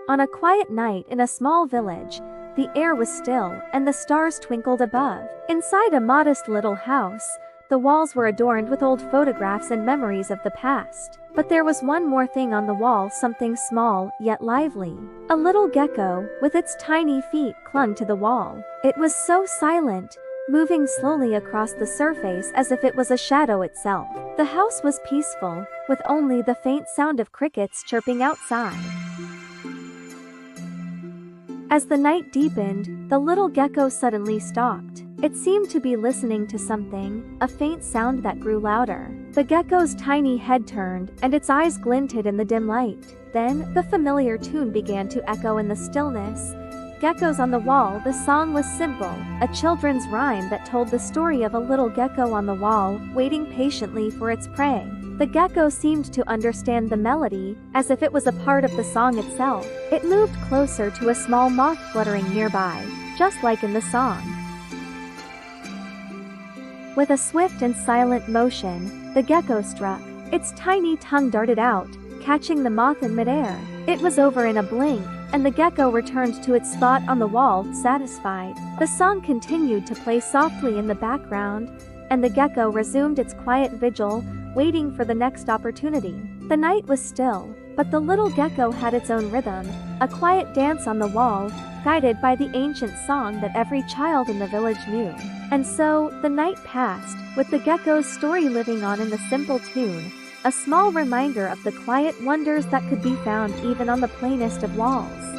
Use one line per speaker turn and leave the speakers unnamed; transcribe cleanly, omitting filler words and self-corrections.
On a quiet night in a small village, the air was still and the stars twinkled above. Inside a modest little house, the walls were adorned with old photographs and memories of the past. But there was one more thing on the wall, something small yet lively. A little gecko, with its tiny feet, clung to the wall. It was so silent, moving slowly across the surface as if it was a shadow itself. The house was peaceful, with only the faint sound of crickets chirping outside. As the night deepened, the little gecko suddenly stopped. It seemed to be listening to something, a faint sound that grew louder. The gecko's tiny head turned, and its eyes glinted in the dim light. Then, the familiar tune began to echo in the stillness. Geckos on the Wall. The song was simple, a children's rhyme that told the story of a little gecko on the wall, waiting patiently for its prey. The gecko seemed to understand the melody, as if it was a part of the song itself. It moved closer to a small moth fluttering nearby, just like in the song. With a swift and silent motion, the gecko struck. Its tiny tongue darted out, catching the moth in midair. It was over in a blink, and the gecko returned to its spot on the wall, satisfied. The song continued to play softly in the background, and the gecko resumed its quiet vigil, waiting for the next opportunity. The night was still, but the little gecko had its own rhythm, a quiet dance on the wall, guided by the ancient song that every child in the village knew. And so, the night passed, with the gecko's story living on in the simple tune, a small reminder of the quiet wonders that could be found even on the plainest of walls.